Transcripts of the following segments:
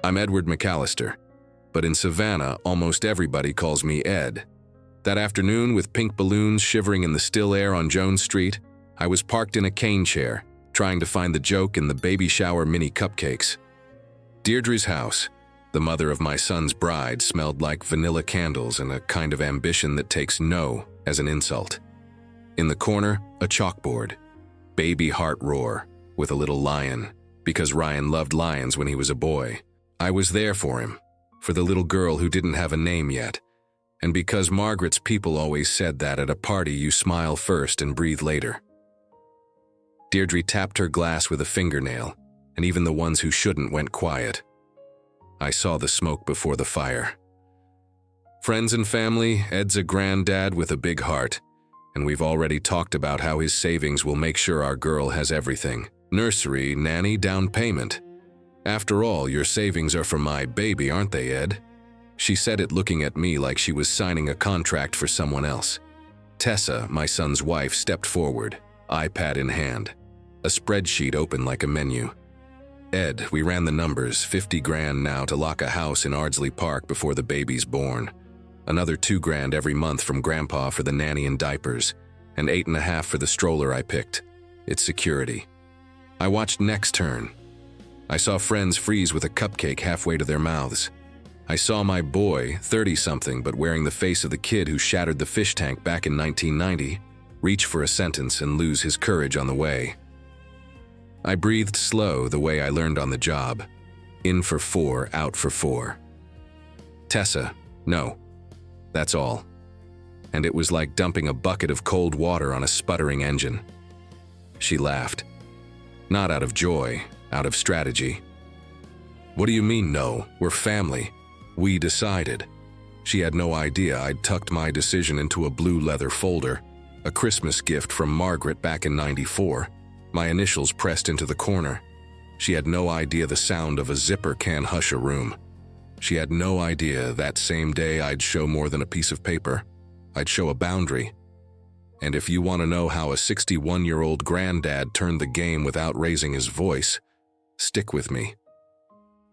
I'm Edward McAllister, but in Savannah, almost everybody calls me Ed. That afternoon, with pink balloons shivering in the still air on Jones Street, I was parked in a cane chair, trying to find the joke in the baby shower mini cupcakes. Deirdre's house, the mother of my son's bride, smelled like vanilla candles and a kind of ambition that takes no as an insult. In the corner, a chalkboard, baby heart roar, with a little lion, because Ryan loved lions when he was a boy. I was there for him, for the little girl who didn't have a name yet, and because Margaret's people always said that at a party you smile first and breathe later. Deirdre tapped her glass with a fingernail, and even the ones who shouldn't went quiet. I saw the smoke before the fire. Friends and family, Ed's a granddad with a big heart, and we've already talked about how his savings will make sure our girl has everything. Nursery, nanny, down payment. After all, your savings are for my baby, aren't they, Ed? She said it looking at me like she was signing a contract for someone else. Tessa, my son's wife, stepped forward, iPad in hand, a spreadsheet open like a menu. Ed, we ran the numbers, 50 grand now to lock a house in Ardsley Park before the baby's born. Another 2 grand every month from Grandpa for the nanny and diapers, and 8.5 for the stroller I picked. It's security. I watched next turn. I saw friends freeze with a cupcake halfway to their mouths. I saw my boy, 30-something but wearing the face of the kid who shattered the fish tank back in 1990, reach for a sentence and lose his courage on the way. I breathed slow the way I learned on the job. In for 4, out for 4. Tessa, no. That's all. And it was like dumping a bucket of cold water on a sputtering engine. She laughed. Not out of joy, out of strategy. What do you mean, no? We're family. We decided. She had no idea I'd tucked my decision into a blue leather folder, a Christmas gift from Margaret back in '94, my initials pressed into the corner. She had no idea the sound of a zipper can hush a room. She had no idea that same day I'd show more than a piece of paper. I'd show a boundary. And if you want to know how a 61-year-old granddad turned the game without raising his voice, stick with me.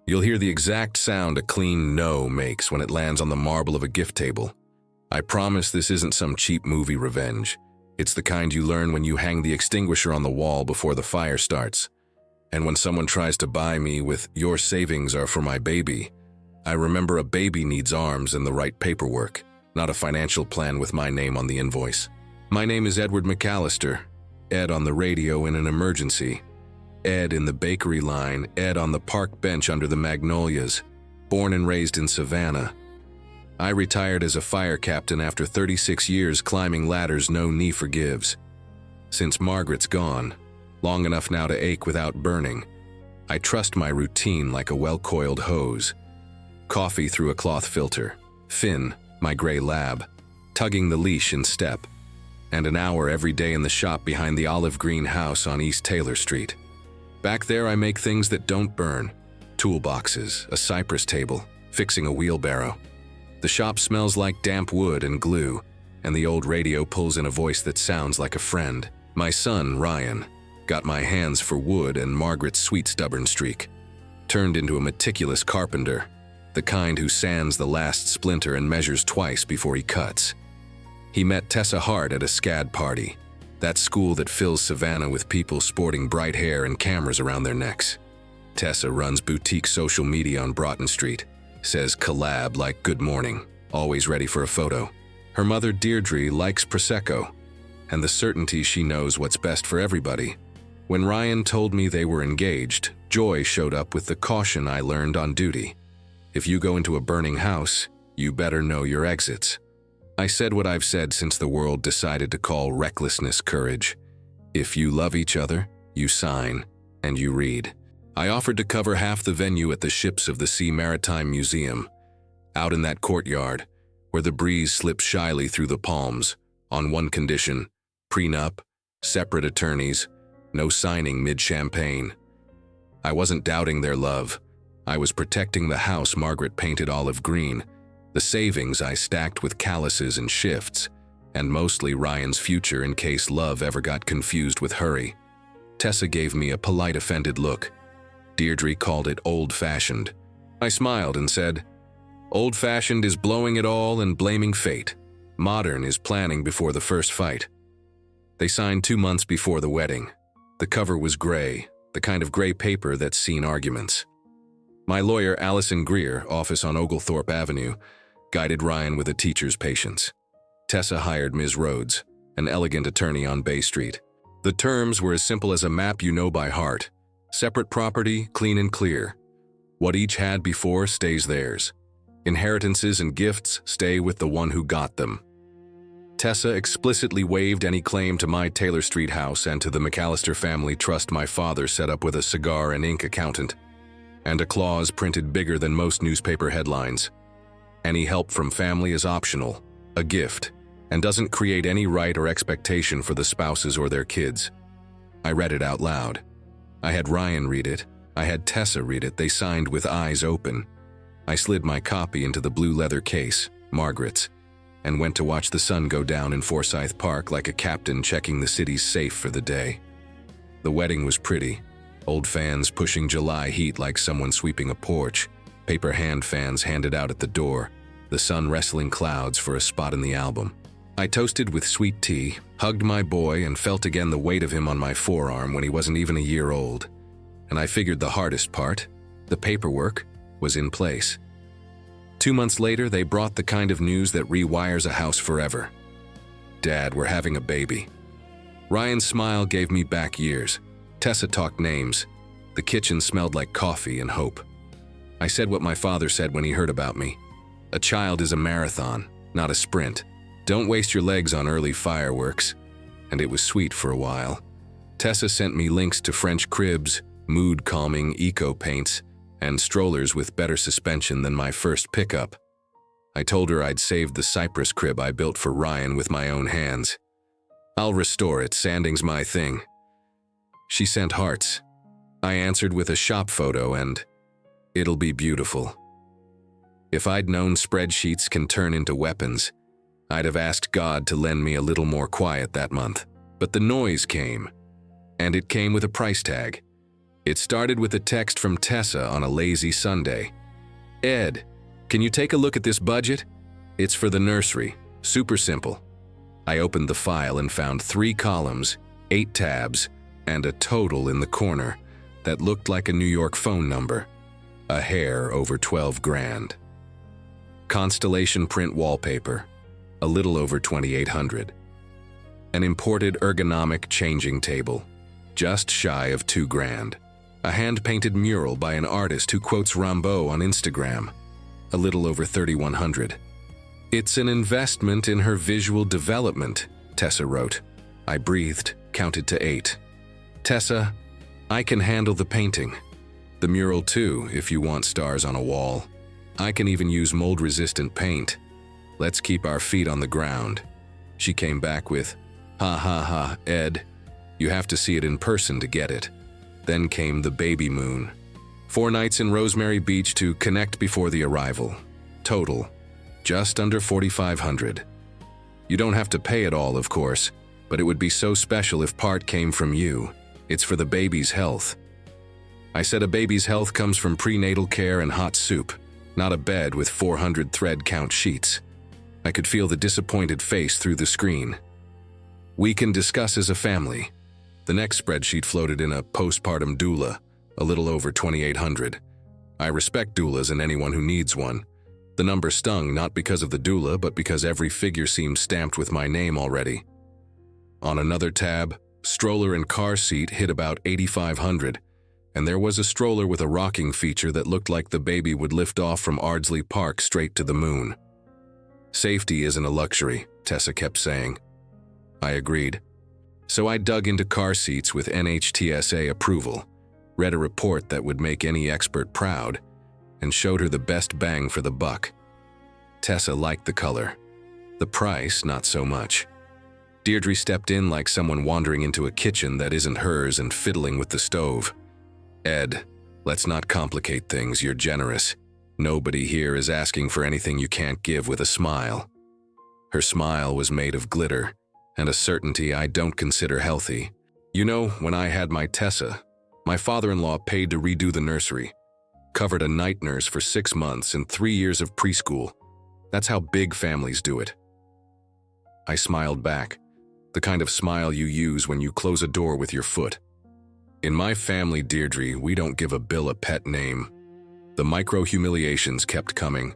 You'll hear the exact sound a clean no makes when it lands on the marble of a gift table. I promise this isn't some cheap movie revenge. It's the kind you learn when you hang the extinguisher on the wall before the fire starts. And when someone tries to buy me with, "Your savings are for my baby," I remember a baby needs arms and the right paperwork, not a financial plan with my name on the invoice. My name is Edward McAllister, Ed on the radio in an emergency, Ed in the bakery line, Ed on the park bench under the magnolias, born and raised in Savannah. I retired as a fire captain after 36 years climbing ladders no knee forgives. Since Margaret's gone, long enough now to ache without burning, I trust my routine like a well-coiled hose. Coffee through a cloth filter, Finn, my gray lab, tugging the leash in step, and an hour every day in the shop behind the olive green house on East Taylor Street. Back there I make things that don't burn, toolboxes, a cypress table, fixing a wheelbarrow. The shop smells like damp wood and glue, and the old radio pulls in a voice that sounds like a friend. My son, Ryan, got my hands for wood and Margaret's sweet stubborn streak. Turned into a meticulous carpenter, the kind who sands the last splinter and measures twice before he cuts. He met Tessa Hart at a SCAD party, that school that fills Savannah with people sporting bright hair and cameras around their necks. Tessa runs boutique social media on Broughton Street, says collab like good morning, always ready for a photo. Her mother Deirdre likes Prosecco, and the certainty she knows what's best for everybody. When Ryan told me they were engaged, Joy showed up with the caution I learned on duty. If you go into a burning house, you better know your exits. I said what I've said since the world decided to call recklessness courage. If you love each other, you sign, and you read. I offered to cover half the venue at the Ships of the Sea Maritime Museum, out in that courtyard, where the breeze slips shyly through the palms, on one condition: prenup, separate attorneys, no signing mid-champagne. I wasn't doubting their love. I was protecting the house Margaret painted olive green, the savings I stacked with calluses and shifts, and mostly Ryan's future in case love ever got confused with hurry. Tessa gave me a polite offended look. Deirdre called it old-fashioned. I smiled and said, "Old-fashioned is blowing it all and blaming fate. Modern is planning before the first fight." They signed 2 months before the wedding. The cover was gray, the kind of gray paper that's seen arguments. My lawyer, Allison Greer, office on Oglethorpe Avenue, guided Ryan with a teacher's patience. Tessa hired Ms. Rhodes, an elegant attorney on Bay Street. The terms were as simple as a map you know by heart. Separate property, clean and clear. What each had before stays theirs. Inheritances and gifts stay with the one who got them. Tessa explicitly waived any claim to my Taylor Street house and to the McAllister family trust my father set up with a cigar and ink accountant, and a clause printed bigger than most newspaper headlines. Any help from family is optional, a gift, and doesn't create any right or expectation for the spouses or their kids. I read it out loud. I had Ryan read it. I had Tessa read it. They signed with eyes open. I slid my copy into the blue leather case, Margaret's, and went to watch the sun go down in Forsyth Park like a captain checking the city's safe for the day. The wedding was pretty. Old fans pushing July heat like someone sweeping a porch, paper hand fans handed out at the door, the sun wrestling clouds for a spot in the album. I toasted with sweet tea, hugged my boy, and felt again the weight of him on my forearm when he wasn't even a year old. And I figured the hardest part, the paperwork, was in place. 2 months later, they brought the kind of news that rewires a house forever. "Dad, we're having a baby." Ryan's smile gave me back years. Tessa talked names. The kitchen smelled like coffee and hope. I said what my father said when he heard about me. "A child is a marathon, not a sprint. Don't waste your legs on early fireworks." And it was sweet for a while. Tessa sent me links to French cribs, mood-calming eco paints, and strollers with better suspension than my first pickup. I told her I'd saved the cypress crib I built for Ryan with my own hands. "I'll restore it, sanding's my thing." She sent hearts. I answered with a shop photo and, "It'll be beautiful." If I'd known spreadsheets can turn into weapons, I'd have asked God to lend me a little more quiet that month. But the noise came, and it came with a price tag. It started with a text from Tessa on a lazy Sunday. "Ed, can you take a look at this budget? It's for the nursery. Super simple." I opened the file and found 3 columns, 8 tabs, and a total in the corner that looked like a New York phone number. A hair over 12 grand. Constellation print wallpaper, a little over 2,800. An imported ergonomic changing table, just shy of 2 grand. A hand-painted mural by an artist who quotes Rimbaud on Instagram, a little over 3,100. "It's an investment in her visual development," Tessa wrote. I breathed, counted to 8. "Tessa, I can handle the painting. The mural too, if you want stars on a wall. I can even use mold-resistant paint. Let's keep our feet on the ground." She came back with, "Ha ha ha, Ed. You have to see it in person to get it." Then came the baby moon. 4 nights in Rosemary Beach to connect before the arrival. Total, just under 4,500. You don't have to pay it all, of course, but it would be so special if part came from you. It's for the baby's health. I said a baby's health comes from prenatal care and hot soup, not a bed with 400 thread count sheets. I could feel the disappointed face through the screen. "We can discuss as a family." The next spreadsheet floated in a postpartum doula, a little over 2,800. I respect doulas and anyone who needs one. The number stung not because of the doula, but because every figure seemed stamped with my name already. On another tab, stroller and car seat hit about 8,500, and there was a stroller with a rocking feature that looked like the baby would lift off from Ardsley Park straight to the moon. "Safety isn't a luxury," Tessa kept saying. I agreed. So I dug into car seats with NHTSA approval, read a report that would make any expert proud, and showed her the best bang for the buck. Tessa liked the color. The price, not so much. Deirdre stepped in like someone wandering into a kitchen that isn't hers and fiddling with the stove. "Ed, let's not complicate things, you're generous. Nobody here is asking for anything you can't give with a smile." Her smile was made of glitter, and a certainty I don't consider healthy. "You know, when I had my Tessa, my father-in-law paid to redo the nursery. Covered a night nurse for 6 months and 3 years of preschool. That's how big families do it. I smiled back, the kind of smile you use when you close a door with your foot. In my family, Deirdre, we don't give a bill a pet name. The micro-humiliations kept coming.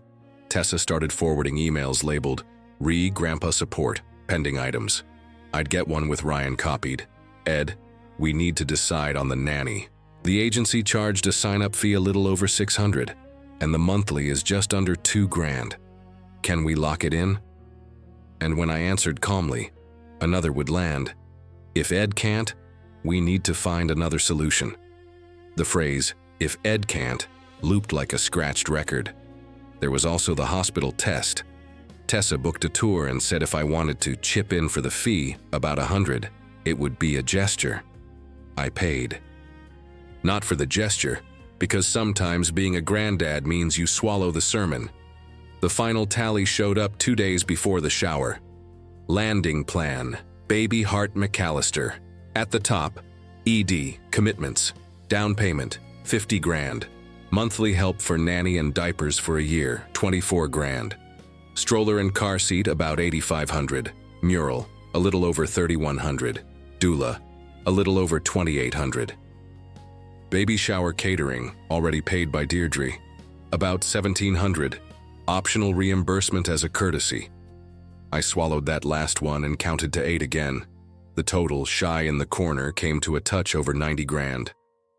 Tessa started forwarding emails labeled, "Grandpa support, pending items." I'd get one with Ryan copied. "Ed, we need to decide on the nanny. The agency charged a sign-up fee a little over $600, and the monthly is just under $2,000. Can we lock it in?" And when I answered calmly, another would land. "If Ed can't, we need to find another solution." The phrase, "if Ed can't," looped like a scratched record. There was also the hospital test. Tessa booked a tour and said if I wanted to chip in for the fee, about $100, it would be a gesture. I paid. Not for the gesture, because sometimes being a granddad means you swallow the sermon. The final tally showed up 2 days before the shower. Landing plan, Baby Heart McAllister. At the top, ED, commitments, down payment, $50,000. Monthly help for nanny and diapers for a year, $24,000. Stroller and car seat, about $8,500. Mural, a little over $3,100. Doula, a little over $2,800. Baby shower catering, already paid by Deirdre, about $1,700. Optional reimbursement as a courtesy. I swallowed that last one and counted to 8 again. The total, shy in the corner, came to a touch over $90,000.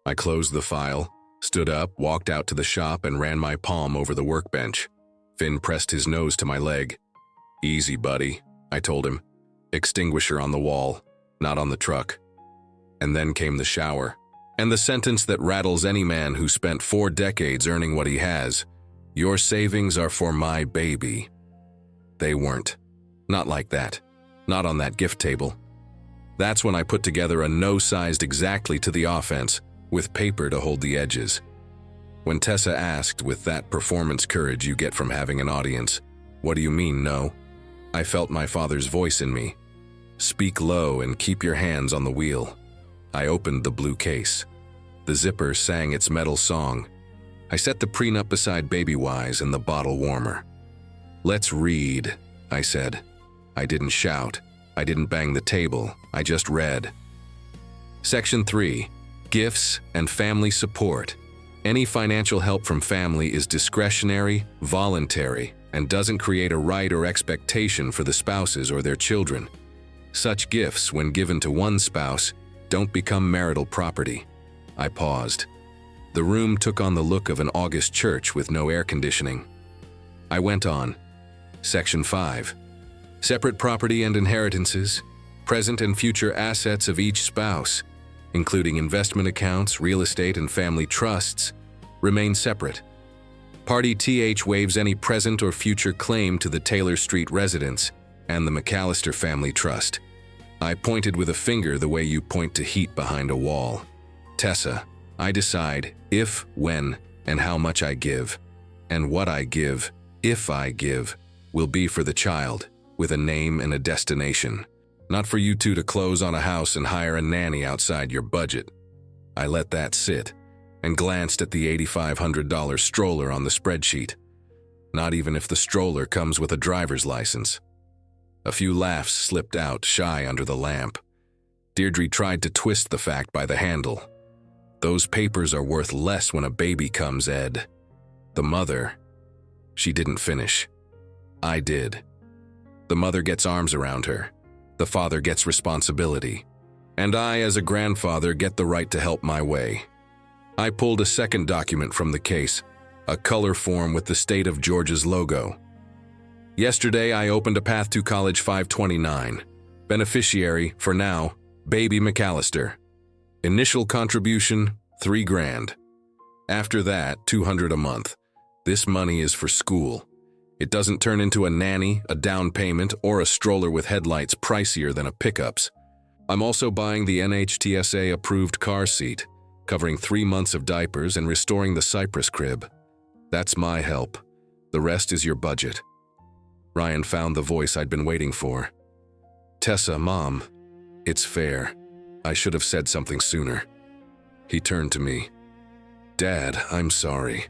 I closed the file, stood up, walked out to the shop, and ran my palm over the workbench. Finn pressed his nose to my leg. "Easy, buddy," I told him. "Extinguisher on the wall, not on the truck." And then came the shower, and the sentence that rattles any man who spent 4 decades earning what he has: "Your savings are for my baby." They weren't. Not like that. Not on that gift table. That's when I put together a no sized exactly to the offense, with paper to hold the edges. When Tessa asked, with that performance courage you get from having an audience, "What do you mean, no?" I felt my father's voice in me. "Speak low and keep your hands on the wheel." I opened the blue case. The zipper sang its metal song. I set the prenup beside Babywise and the bottle warmer. "Let's read," I said. I didn't shout. I didn't bang the table. I just read. Section 3. Gifts and family support. Any financial help from family is discretionary, voluntary, and doesn't create a right or expectation for the spouses or their children. Such gifts, when given to one spouse, don't become marital property. I paused. The room took on the look of an August church with no air conditioning. I went on. Section 5. Separate property and inheritances, present and future assets of each spouse, including investment accounts, real estate, and family trusts, remain separate. Party TH waives any present or future claim to the Taylor Street residence and the McAllister family trust. I pointed with a finger the way you point to heat behind a wall. "Tessa, I decide if, when, and how much I give, and what I give, if I give, will be for the child, with a name and a destination. Not for you two to close on a house and hire a nanny outside your budget." I let that sit and glanced at the $8,500 stroller on the spreadsheet. Not even if the stroller comes with a driver's license. A few laughs slipped out, shy under the lamp. Deirdre tried to twist the fact by the handle. "Those papers are worth less when a baby comes, Ed." The mother, she didn't finish. I did. The mother gets arms around her. The father gets responsibility. And I, as a grandfather, get the right to help my way. I pulled a second document from the case, a color form with the state of Georgia's logo. Yesterday, I opened a path to college 529. Beneficiary, for now, Baby McAllister. Initial contribution, $3,000. After that, $200 a month. This money is for school. It doesn't turn into a nanny, a down payment, or a stroller with headlights pricier than a pickups. I'm also buying the NHTSA-approved car seat, covering 3 months of diapers and restoring the Cypress crib. That's my help. The rest is your budget. Ryan found the voice I'd been waiting for. "Tessa, Mom, it's fair. I should have said something sooner." He turned to me. Dad, I'm sorry.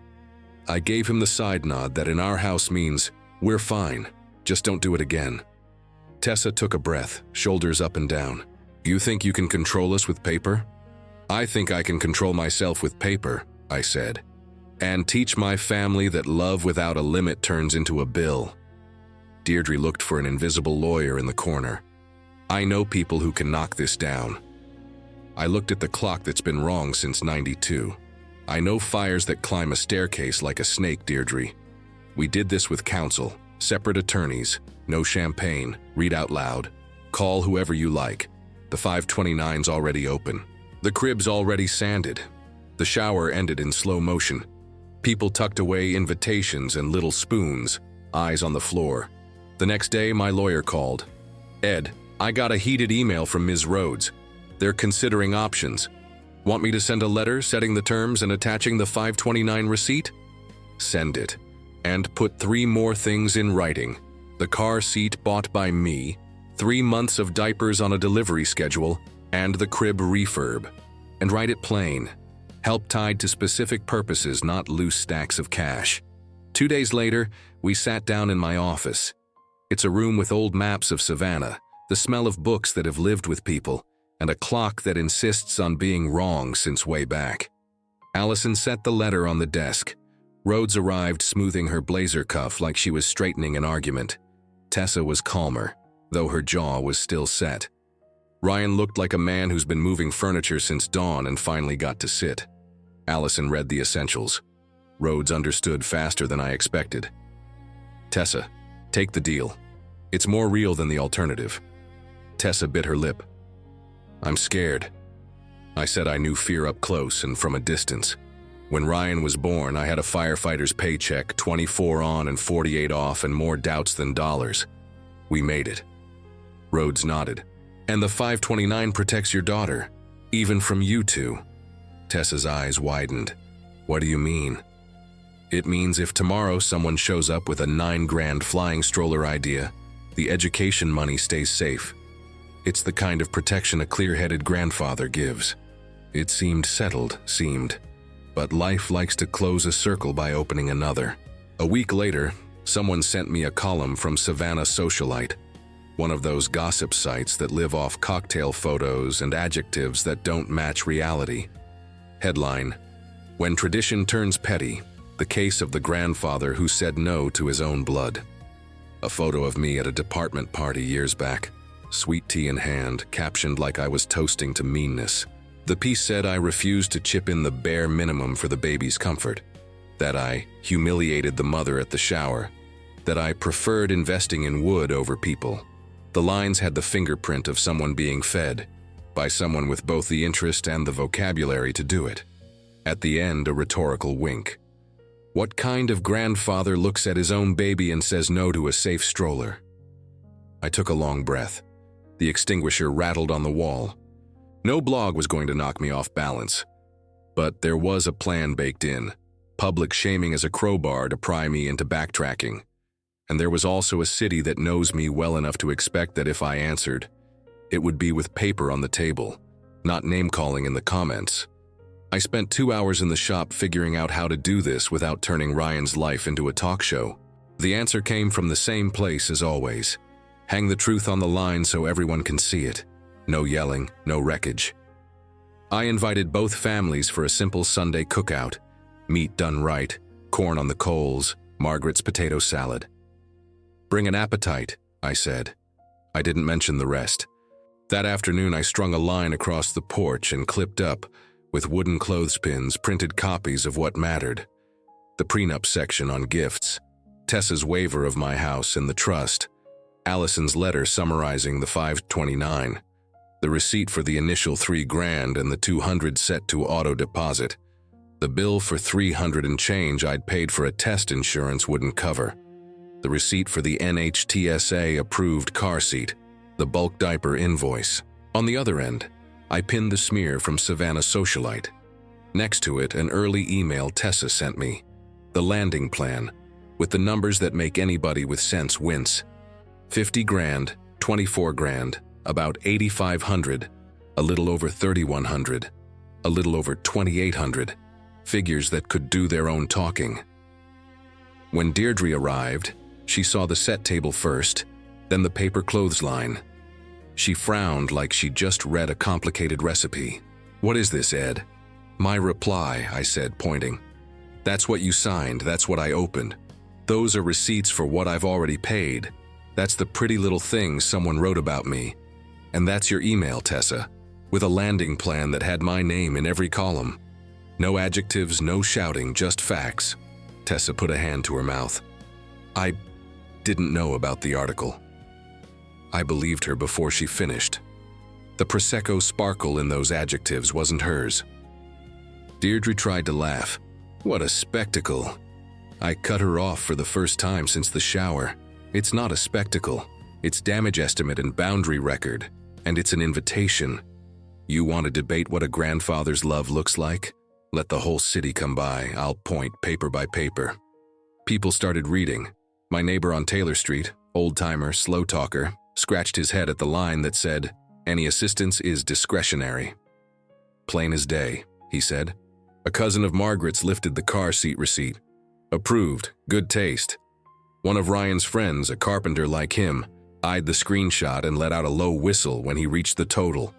I gave him the side nod that in our house means, we're fine, just don't do it again. Tessa took a breath, shoulders up and down. You think you can control us with paper? I think I can control myself with paper, I said, and teach my family that love without a limit turns into a bill. Deirdre looked for an invisible lawyer in the corner. I know people who can knock this down. I looked at the clock that's been wrong since '92. I know fires that climb a staircase like a snake, Deirdre. We did this with counsel, separate attorneys, no champagne, read out loud, call whoever you like. The 529's already open. The crib's already sanded. The shower ended in slow motion. People tucked away invitations and little spoons, eyes on the floor. The next day, my lawyer called. Ed, I got a heated email from Ms. Rhodes. They're considering options. Want me to send a letter setting the terms and attaching the 529 receipt? Send it. And put 3 more things in writing. The car seat bought by me, 3 months of diapers on a delivery schedule, and the crib refurb. And write it plain. Help tied to specific purposes, not loose stacks of cash. 2 days later, we sat down in my office. It's a room with old maps of Savannah, the smell of books that have lived with people, and a clock that insists on being wrong since way back. Allison set the letter on the desk. Rhodes arrived smoothing her blazer cuff like she was straightening an argument. Tessa was calmer, though her jaw was still set. Ryan looked like a man who's been moving furniture since dawn and finally got to sit. Allison read the essentials. Rhodes understood faster than I expected. Tessa, take the deal. It's more real than the alternative. Tessa bit her lip. I'm scared. I said I knew fear up close and from a distance. When Ryan was born, I had a firefighter's paycheck, 24 on and 48 off, and more doubts than dollars. We made it. Rhodes nodded. And the 529 protects your daughter, even from you two. Tessa's eyes widened. What do you mean? It means if tomorrow someone shows up with a $9,000 flying stroller idea, the education money stays safe. It's the kind of protection a clear-headed grandfather gives. It seemed, but life likes to close a circle by opening another. A week later, someone sent me a column from Savannah Socialite, one of those gossip sites that live off cocktail photos and adjectives that don't match reality. Headline: When Tradition Turns Petty, the case of the grandfather who said no to his own blood. A photo of me at a department party years back. Sweet tea in hand, captioned like I was toasting to meanness. The piece said I refused to chip in the bare minimum for the baby's comfort, that I humiliated the mother at the shower, that I preferred investing in wood over people. The lines had the fingerprint of someone being fed, by someone with both the interest and the vocabulary to do it. At the end, a rhetorical wink. What kind of grandfather looks at his own baby and says no to a safe stroller? I took a long breath. The extinguisher rattled on the wall. No blog was going to knock me off balance. But there was a plan baked in, public shaming as a crowbar to pry me into backtracking. And there was also a city that knows me well enough to expect that if I answered, it would be with paper on the table, not name-calling in the comments. I spent 2 hours in the shop figuring out how to do this without turning Ryan's life into a talk show. The answer came from the same place as always. Hang the truth on the line so everyone can see it. No yelling, no wreckage. I invited both families for a simple Sunday cookout. Meat done right, corn on the coals, Margaret's potato salad. Bring an appetite, I said. I didn't mention the rest. That afternoon I strung a line across the porch and clipped up, with wooden clothespins, printed copies of what mattered. The prenup section on gifts, Tessa's waiver of my house and the trust, Allison's letter summarizing the 529, the receipt for the initial $3,000 and the $200 set to auto deposit. The bill for $300 and change I'd paid for a test insurance wouldn't cover. The receipt for the NHTSA approved car seat, the bulk diaper invoice. On the other end, I pinned the smear from Savannah Socialite. Next to it, an early email Tessa sent me. The landing plan, with the numbers that make anybody with sense wince. $50,000, $24,000, about $8,500, a little over $3,100, a little over $2,800, figures that could do their own talking. When Deirdre arrived, she saw the set table first, then the paper clothesline. She frowned like she'd just read a complicated recipe. "What is this, Ed?" "My reply," I said, pointing. "That's what you signed, that's what I opened. Those are receipts for what I've already paid. That's the pretty little thing someone wrote about me. And that's your email, Tessa, with a landing plan that had my name in every column. No adjectives, no shouting, just facts." Tessa put a hand to her mouth. "I didn't know about the article." I believed her before she finished. The Prosecco sparkle in those adjectives wasn't hers. Deirdre tried to laugh. "What a spectacle." I cut her off for the first time since the shower. "It's not a spectacle. It's damage estimate and boundary record, and it's an invitation. You want to debate what a grandfather's love looks like? Let the whole city come by. I'll point paper by paper." People started reading. My neighbor on Taylor Street, old-timer, slow talker, scratched his head at the line that said, "Any assistance is discretionary." "Plain as day," he said. A cousin of Margaret's lifted the car seat receipt. "Approved, good taste." One of Ryan's friends, a carpenter like him, eyed the screenshot and let out a low whistle when he reached the total,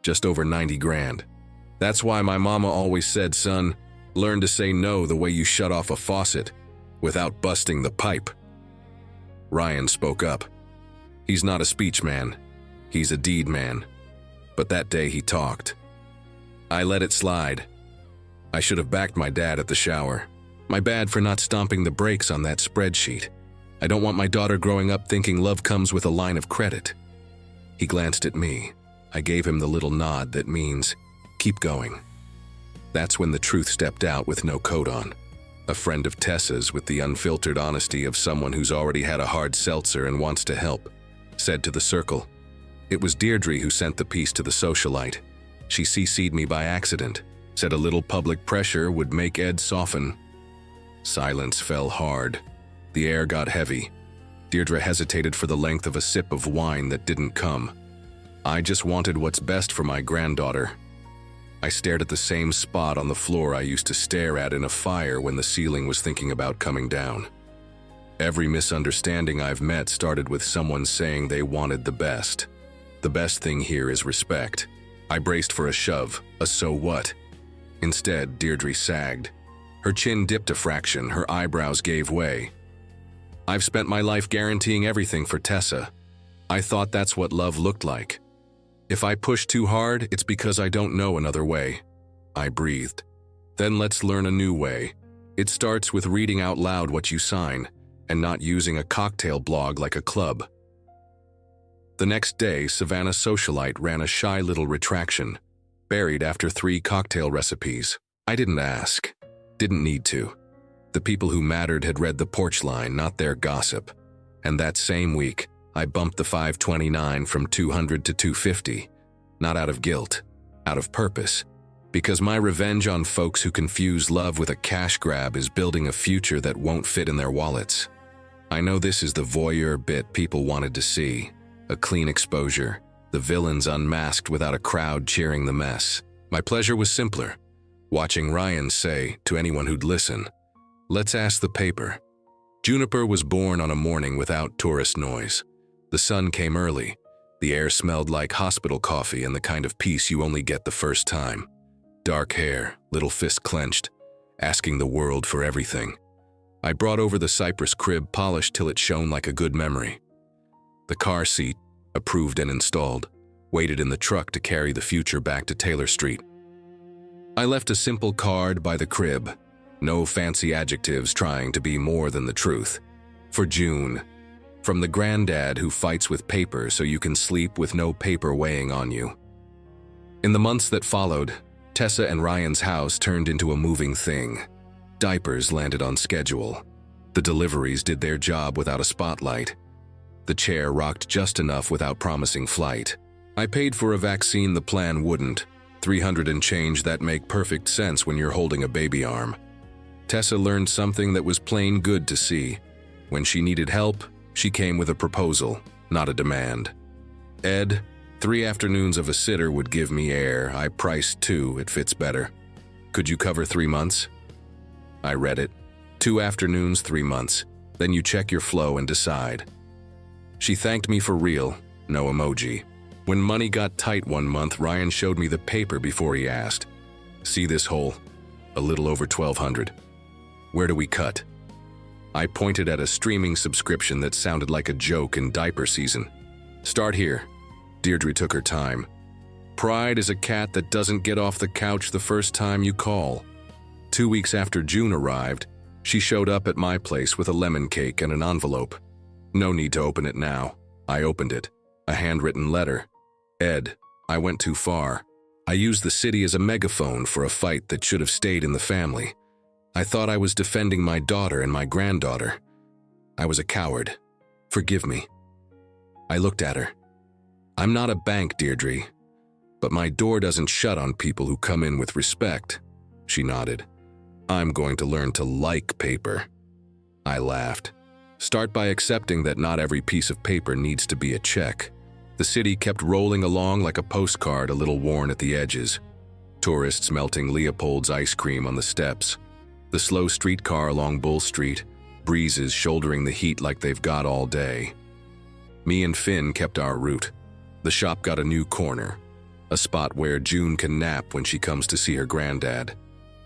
just over 90 grand. "That's why my mama always said, son, learn to say no the way you shut off a faucet, without busting the pipe." Ryan spoke up. He's not a speech man. He's a deed man. But that day he talked. I let it slide. I should have backed my dad at the shower. My bad for not stomping the brakes on that spreadsheet. I don't want my daughter growing up thinking love comes with a line of credit. He glanced at me. I gave him the little nod that means, keep going. That's when the truth stepped out with no coat on. A friend of Tessa's with the unfiltered honesty of someone who's already had a hard seltzer and wants to help, said to the circle. It was Deirdre who sent the piece to the socialite. She CC'd me by accident, said a little public pressure would make Ed soften. Silence fell hard. The air got heavy. Deirdre hesitated for the length of a sip of wine that didn't come. I just wanted what's best for my granddaughter. I stared at the same spot on the floor I used to stare at in a fire when the ceiling was thinking about coming down. Every misunderstanding I've met started with someone saying they wanted the best. The best thing here is respect. I braced for a shove, a so what. Instead, Deirdre sagged. Her chin dipped a fraction, her eyebrows gave way. I've spent my life guaranteeing everything for Tessa. I thought that's what love looked like. If I push too hard, it's because I don't know another way. I breathed. Then let's learn a new way. It starts with reading out loud what you sign, and not using a cocktail blog like a club. The next day, Savannah Socialite ran a shy little retraction, buried after 3 cocktail recipes. I didn't ask. Didn't need to. The people who mattered had read the porch line, not their gossip. And that same week, I bumped the 529 from 200 to 250. Not out of guilt, out of purpose. Because my revenge on folks who confuse love with a cash grab is building a future that won't fit in their wallets. I know this is the voyeur bit people wanted to see. A clean exposure, the villains unmasked without a crowd cheering the mess. My pleasure was simpler. Watching Ryan say, to anyone who'd listen, let's ask the paper. Juniper was born on a morning without tourist noise. The sun came early. The air smelled like hospital coffee and the kind of peace you only get the first time. Dark hair, little fist clenched, asking the world for everything. I brought over the cypress crib polished till it shone like a good memory. The car seat, approved and installed, waited in the truck to carry the future back to Taylor Street. I left a simple card by the crib, no fancy adjectives trying to be more than the truth. For June, from the granddad who fights with paper so you can sleep with no paper weighing on you. In the months that followed, Tessa and Ryan's house turned into a moving thing. Diapers landed on schedule. The deliveries did their job without a spotlight. The chair rocked just enough without promising flight. I paid for a vaccine the plan wouldn't. 300 and change that make perfect sense when you're holding a baby arm. Tessa learned something that was plain good to see. When she needed help, she came with a proposal, not a demand. Ed, 3 afternoons of a sitter would give me air. I priced 2, it fits better. Could you cover 3 months? I read it. 2 afternoons, 3 months. Then you check your flow and decide. She thanked me for real, no emoji. When money got tight one month, Ryan showed me the paper before he asked. See this hole? A little over $1,200. Where do we cut? I pointed at a streaming subscription that sounded like a joke in diaper season. Start here. Deirdre took her time. Pride is a cat that doesn't get off the couch the first time you call. 2 weeks after June arrived, she showed up at my place with a lemon cake and an envelope. No need to open it now. I opened it. A handwritten letter. Ed, I went too far. I used the city as a megaphone for a fight that should have stayed in the family. I thought I was defending my daughter and my granddaughter. I was a coward. Forgive me. I looked at her. I'm not a bank, Deirdre, but my door doesn't shut on people who come in with respect. She nodded. I'm going to learn to like paper. I laughed. Start by accepting that not every piece of paper needs to be a check. The city kept rolling along like a postcard, a little worn at the edges. Tourists melting Leopold's ice cream on the steps. The slow streetcar along Bull Street, breezes shouldering the heat like they've got all day. Me and Finn kept our route. The shop got a new corner, a spot where June can nap when she comes to see her granddad.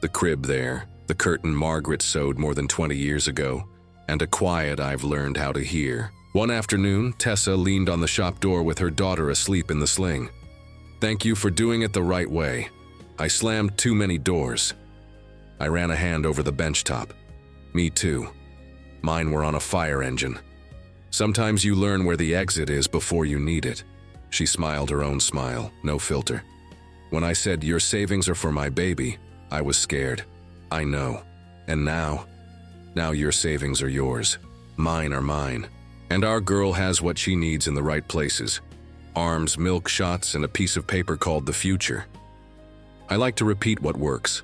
The crib there, the curtain Margaret sewed more than 20 years ago, and a quiet I've learned how to hear. One afternoon, Tessa leaned on the shop door with her daughter asleep in the sling. Thank you for doing it the right way. I slammed too many doors. I ran a hand over the bench top. Me too. Mine were on a fire engine. Sometimes you learn where the exit is before you need it. She smiled her own smile, no filter. When I said, your savings are for my baby, I was scared. I know. And now your savings are yours. Mine are mine. And our girl has what she needs in the right places. Arms, milk shots, and a piece of paper called the future. I like to repeat what works.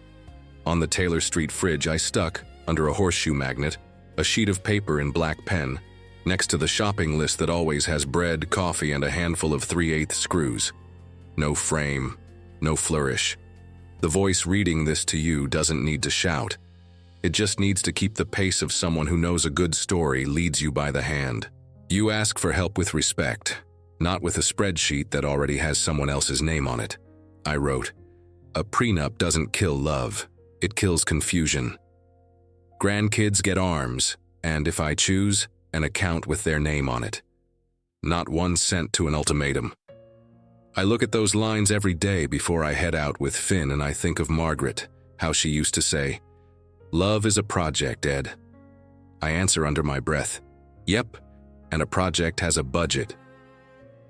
On the Taylor Street fridge, I stuck, under a horseshoe magnet, a sheet of paper in black pen, next to the shopping list that always has bread, coffee, and a handful of 3/8 screws. No frame, no flourish. The voice reading this to you doesn't need to shout. It just needs to keep the pace of someone who knows a good story leads you by the hand. You ask for help with respect, not with a spreadsheet that already has someone else's name on it. I wrote, a prenup doesn't kill love, it kills confusion. Grandkids get arms, and if I choose, an account with their name on it. Not 1 cent to an ultimatum. I look at those lines every day before I head out with Finn, and I think of Margaret, how she used to say, love is a project, Ed. I answer under my breath, yep, and a project has a budget.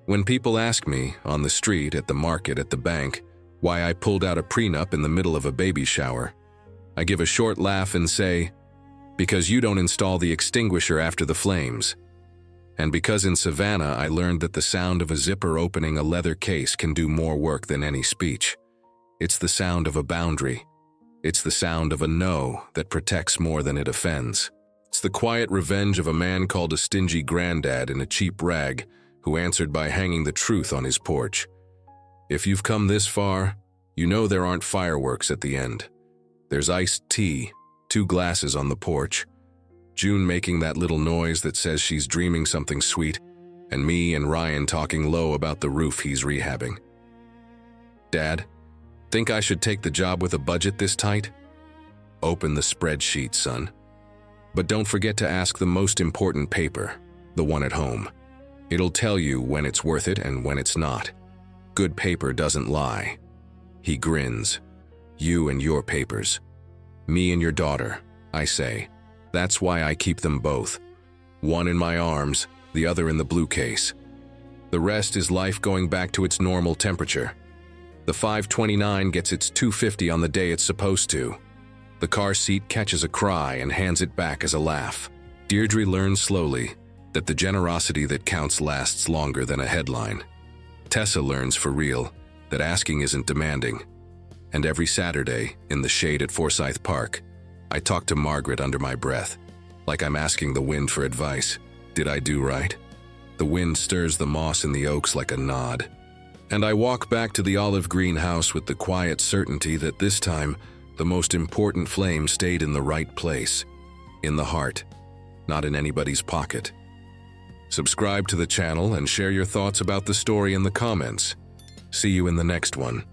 When people ask me, on the street, at the market, at the bank, why I pulled out a prenup in the middle of a baby shower, I give a short laugh and say, because you don't install the extinguisher after the flames. And because in Savannah I learned that the sound of a zipper opening a leather case can do more work than any speech. It's the sound of a boundary. It's the sound of a no that protects more than it offends. It's the quiet revenge of a man called a stingy granddad in a cheap rag who answered by hanging the truth on his porch. If you've come this far, you know there aren't fireworks at the end. There's iced tea, 2 glasses on the porch, June making that little noise that says she's dreaming something sweet, and me and Ryan talking low about the roof he's rehabbing. Dad, think I should take the job with a budget this tight? Open the spreadsheet, son. But don't forget to ask the most important paper, the one at home. It'll tell you when it's worth it and when it's not. Good paper doesn't lie. He grins. You and your papers. Me and your daughter, I say. That's why I keep them both. One in my arms, the other in the blue case. The rest is life going back to its normal temperature. The 529 gets its 250 on the day it's supposed to. The car seat catches a cry and hands it back as a laugh. Deirdre learns slowly that the generosity that counts lasts longer than a headline. Tessa learns for real that asking isn't demanding. And every Saturday, in the shade at Forsyth Park, I talk to Margaret under my breath, like I'm asking the wind for advice. Did I do right? The wind stirs the moss in the oaks like a nod. And I walk back to the olive green house with the quiet certainty that this time, The most important flame stayed in the right place, in the heart, not in anybody's pocket. Subscribe to the channel and share your thoughts about the story in the comments. See you in the next one.